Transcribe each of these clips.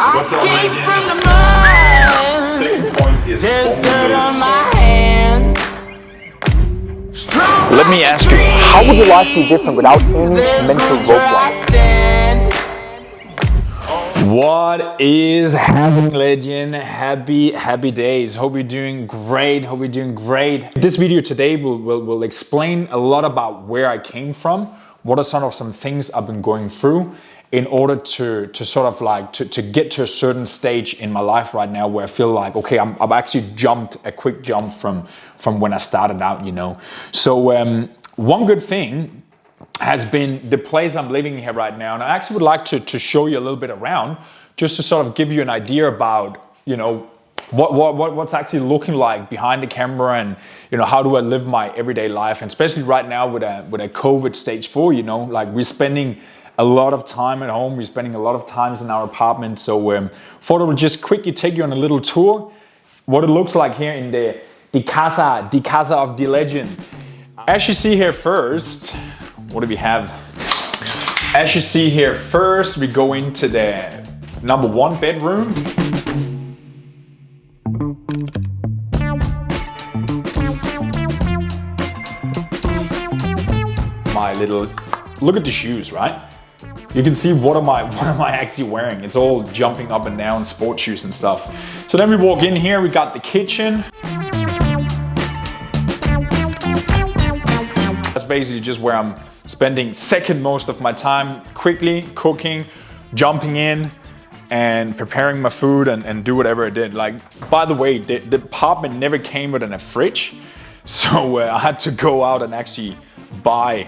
What's up, legend? Second point is let me ask you, how would your life be different without any mental roadblocks? What is happening, legend? Happy days. Hope you're doing great. This video today will explain a lot about where I came from. What are some things I've been going through in order to sort of like to get to a certain stage in my life right now where I feel like, okay, I've actually jumped a quick jump from when I started out, you know. So one good thing has been the place I'm living here right now. And I actually would like to show you a little bit around just to sort of give you an idea about, you know, what's actually looking like behind the camera, and you know, how do I live my everyday life, and especially right now with a COVID stage 4, you know, like we're spending a lot of time at home, we're spending a lot of times in our apartment. So thought I would just quickly take you on a little tour what it looks like here in the casa of the legend. As you see here first, what do we have? As you see here first, we go into the number 1 bedroom. My little, look at the shoes, right? You can see what am I actually wearing? It's all jumping up and down, sports shoes and stuff. So then we walk in here, we got the kitchen. That's basically just where I'm spending second most of my time, quickly cooking, jumping in and preparing my food and do whatever I did. Like, by the way, the apartment never came with a fridge. So I had to go out and actually buy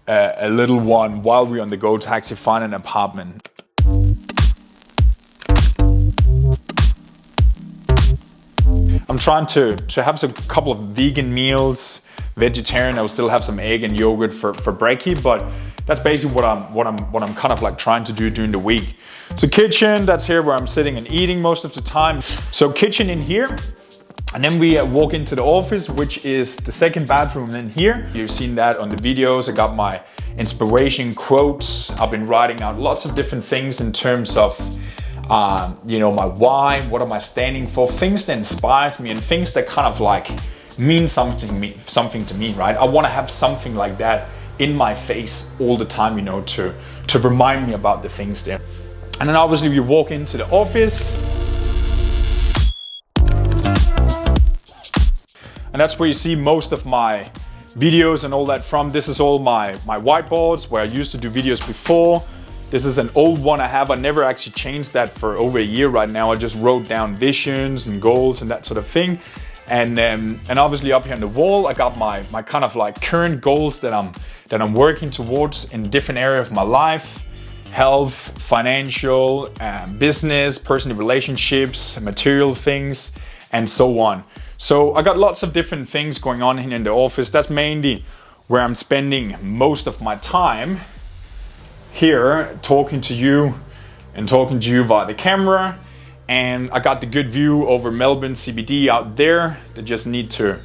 a little one while we're on the go to actually find an apartment. I'm trying to have a couple of vegan meals, vegetarian. I will still have some egg and yogurt for brekkie, but that's basically what I'm kind of like trying to do during the week. So kitchen, that's here where I'm sitting and eating most of the time. So kitchen in here. And then we walk into the office, which is the second bathroom in here. You've seen that on the videos. I got my inspiration quotes. I've been writing out lots of different things in terms of, you know, my why, what am I standing for, things that inspires me and things that kind of like mean something to me, right? I want to have something like that in my face all the time, you know, to remind me about the things there. And then obviously we walk into the office. And that's where you see most of my videos and all that from. This is all my whiteboards where I used to do videos before. This is an old one I have. I never actually changed that for over a year right now. I just wrote down visions and goals and that sort of thing. And obviously up here on the wall, I got my kind of like current goals that I'm working towards in different areas of my life: health, financial, business, personal relationships, material things, and so on. So I got lots of different things going on here in the office. That's mainly where I'm spending most of my time here, talking to you via the camera. And I got the good view over Melbourne CBD out there. They just need to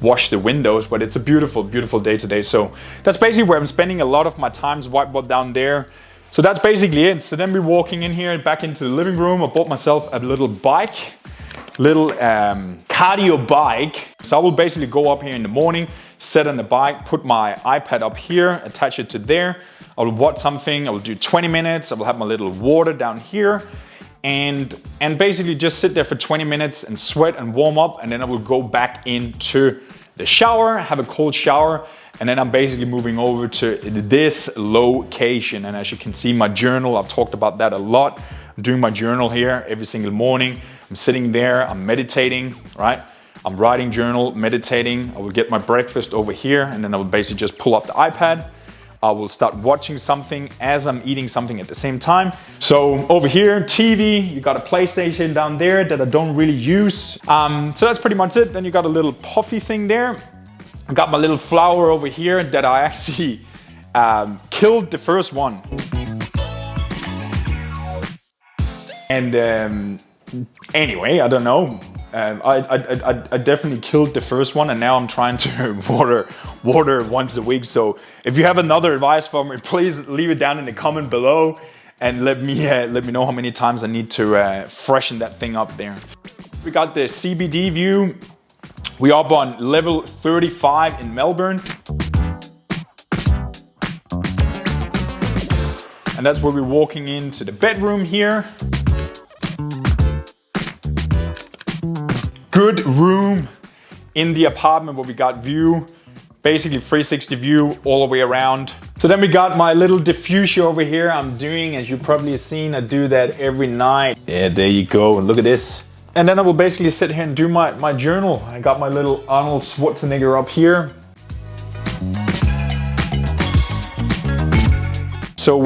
wash the windows, but it's a beautiful, beautiful day today. So that's basically where I'm spending a lot of my time, whiteboard down there. So that's basically it. So then we're walking in here back into the living room. I bought myself a little bike. Little cardio bike. So I will basically go up here in the morning, sit on the bike, put my iPad up here, attach it to there. I will watch something. I will do 20 minutes. I will have my little water down here and basically just sit there for 20 minutes and sweat and warm up. And then I will go back into the shower, have a cold shower. And then I'm basically moving over to this location. And as you can see, my journal, I've talked about that a lot. I'm doing my journal here every single morning. I'm sitting there, I'm meditating, right? I'm writing journal, meditating. I will get my breakfast over here, and then I will basically just pull up the iPad. I will start watching something as I'm eating something at the same time. So over here, TV, you got a PlayStation down there that I don't really use. So that's pretty much it. Then you got a little puffy thing there. I got my little flower over here that I actually killed the first one. And anyway, I don't know. I definitely killed the first one, and now I'm trying to water once a week. So if you have another advice for me, please leave it down in the comment below. and let me know how many times I need to freshen that thing up there. We got the CBD view. We are up on level 35 in Melbourne. And that's where we're walking into the bedroom here. Good room in the apartment where we got view, basically 360 view all the way around. So then we got my little diffuser over here I'm doing, as you probably have seen, I do that every night. Yeah, there you go, look at this. And then I will basically sit here and do my journal. I got my little Arnold Schwarzenegger up here. So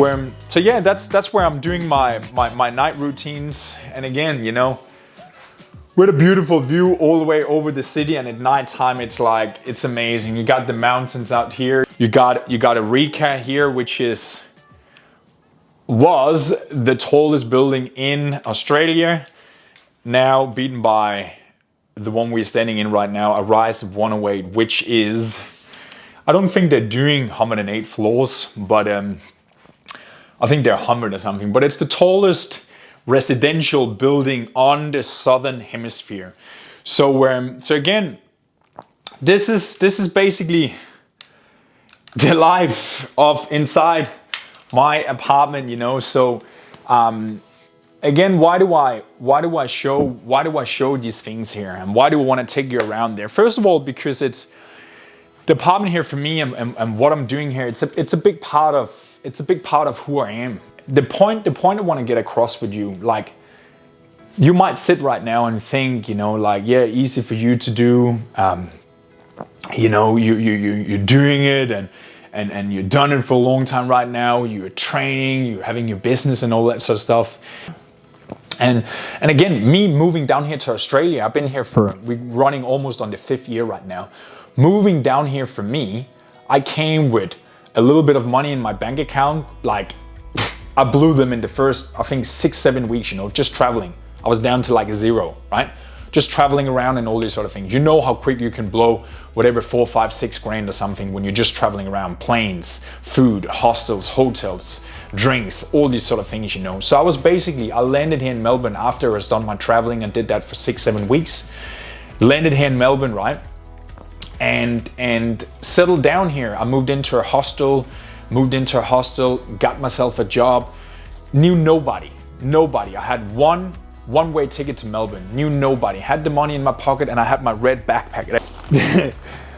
yeah, that's where I'm doing my night routines. And again, you know, with a beautiful view all the way over the city, and at nighttime it's like, it's amazing. You got the mountains out here. You got Eureka here, which was the tallest building in Australia. Now beaten by the one we're standing in right now, a rise of 108, which is, I don't think they're doing 108 floors, but I think they're 100 or something, but it's the tallest residential building on the southern hemisphere. So again, this is basically the life of inside my apartment, you know. So again, why do I show these things here, and why do I want to take you around there? First of all, because it's the apartment here for me, and what I'm doing here. It's a big part of who I am. The point I want to get across with you, like, you might sit right now and think, you know, like, yeah, easy for you to do. You know, you're doing it, and you've done it for a long time right now. You're training, you're having your business and all that sort of stuff. And again, me moving down here to Australia, I've been here we're running almost on the 5th year right now. Moving down here for me, I came with a little bit of money in my bank account. Like, I blew them in the first, I think, 6-7 weeks, you know, just traveling. I was down to like 0, right? Just traveling around and all these sort of things. You know how quick you can blow whatever 4, 5, 6 grand or something when you're just traveling around. Planes, food, hostels, hotels, drinks, all these sort of things, you know. So I landed here in Melbourne after I was done my traveling and did that for 6-7 weeks. Landed here in Melbourne, right? And settled down here. I moved into a hostel, got myself a job, knew nobody. I had one-way ticket to Melbourne, knew nobody, had the money in my pocket, and I had my red backpack.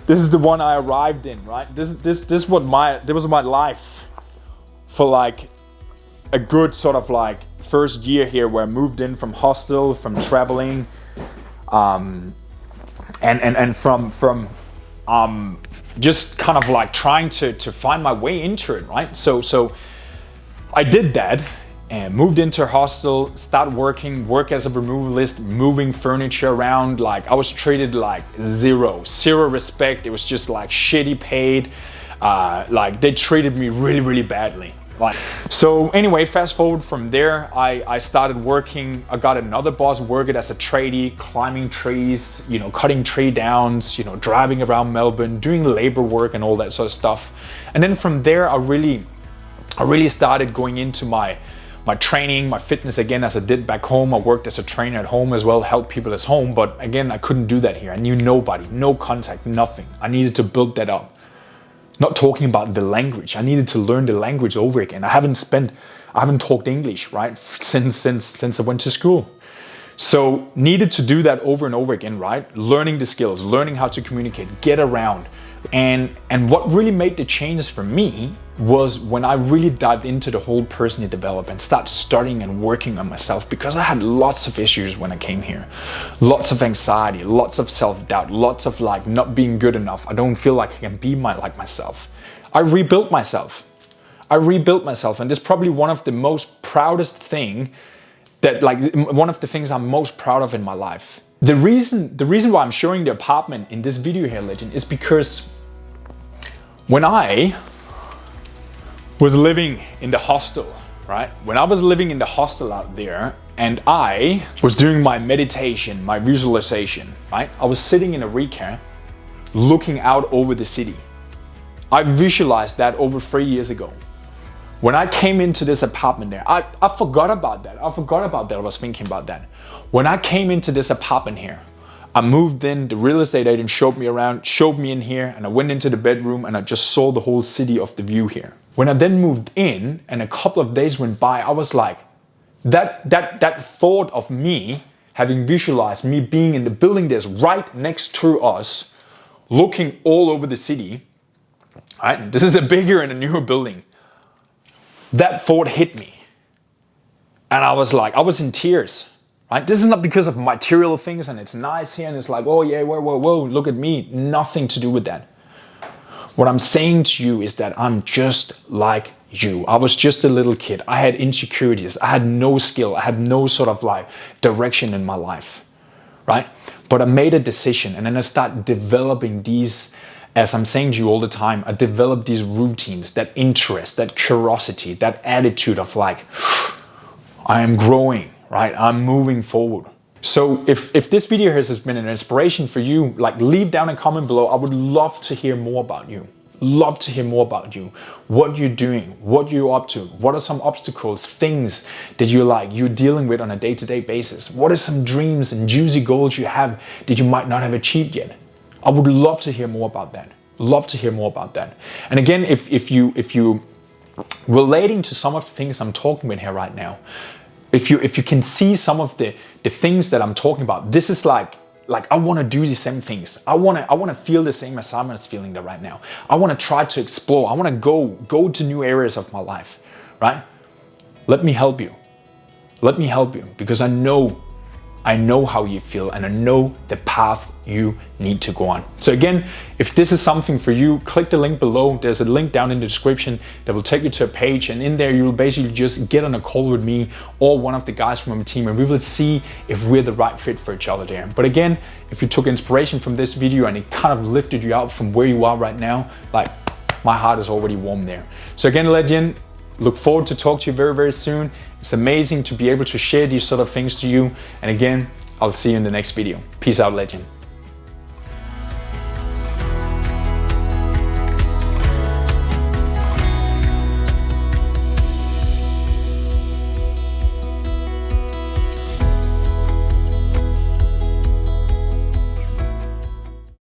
This is the one I arrived in, right? This was my life for like a good sort of like first year here, where I moved in from hostel, from traveling, and from just kind of like trying to find my way into it, right? So I did that and moved into a hostel, started work as a removalist, moving furniture around. Like, I was treated like zero respect. It was just like shitty paid. Like, they treated me really, really badly. Like, so anyway, fast forward from there, I started working. I got another boss, working as a tradie, climbing trees, you know, cutting tree downs, you know, driving around Melbourne, doing labor work and all that sort of stuff. And then from there, I really started going into my training, my fitness again, as I did back home. I worked as a trainer at home as well, helped people at home. But again, I couldn't do that here. I knew nobody, no contact, nothing. I needed to build that up. Not talking about the language. I needed to learn the language over again. I haven't talked English, right, since I went to school. So needed to do that over and over again, right? Learning the skills, learning how to communicate, get around. And what really made the change for me was when I really dived into the whole personal development, start studying and working on myself, because I had lots of issues when I came here. Lots of anxiety, lots of self-doubt, lots of like not being good enough. I don't feel like I can be like myself. I rebuilt myself, and this is probably one of the most proudest thing one of the things I'm most proud of in my life. The reason why I'm showing the apartment in this video here, legend, is because when I was living in the hostel, right? When I was living in the hostel out there, and I was doing my meditation, my visualization, right? I was sitting in a recap, looking out over the city. I visualized that over 3 years ago. When I came into this apartment there, I forgot about that. I forgot about that. I was thinking about that. When I came into this apartment here, I moved in, the real estate agent showed me around, showed me in here, and I went into the bedroom and I just saw the whole city of the view here. When I then moved in and a couple of days went by, I was like, that thought of me having visualized me being in the building that's right next to us, looking all over the city, right? This is a bigger and a newer building. That thought hit me. And I was like, I was in tears, right? This is not because of material things and it's nice here and it's like, oh yeah, whoa, look at me. Nothing to do with that. What I'm saying to you is that I'm just like you. I was just a little kid. I had insecurities. I had no skill. I had no sort of like direction in my life, right? But I made a decision and then I started developing these, as I'm saying to you all the time, I developed these routines, that interest, that curiosity, that attitude of like, I am growing, right? I'm moving forward. So if this video has been an inspiration for you, like leave down a comment below. I would love to hear more about you. Love to hear more about you. What you're doing, what you're up to, what are some obstacles, things that you're dealing with on a day-to-day basis. What are some dreams and juicy goals you have that you might not have achieved yet? I would love to hear more about that. Love to hear more about that. And again, if you relating to some of the things I'm talking about here right now, if you can see some of the things that I'm talking about, this is like I want to do the same things. I want to feel the same as Simon is feeling that right now. I want to try to explore. I want to go to new areas of my life, right? Let me help you. Let me help you because I know how you feel and I know the path you need to go on. So again, if this is something for you, click the link below. There's a link down in the description that will take you to a page, and in there you'll basically just get on a call with me or one of the guys from my team and we will see if we're the right fit for each other there. But again, if you took inspiration from this video and it kind of lifted you out from where you are right now, like my heart is already warm there. So again, legend, look forward to talk to you very, very soon. It's amazing to be able to share these sort of things to you. And again, I'll see you in the next video. Peace out, legend.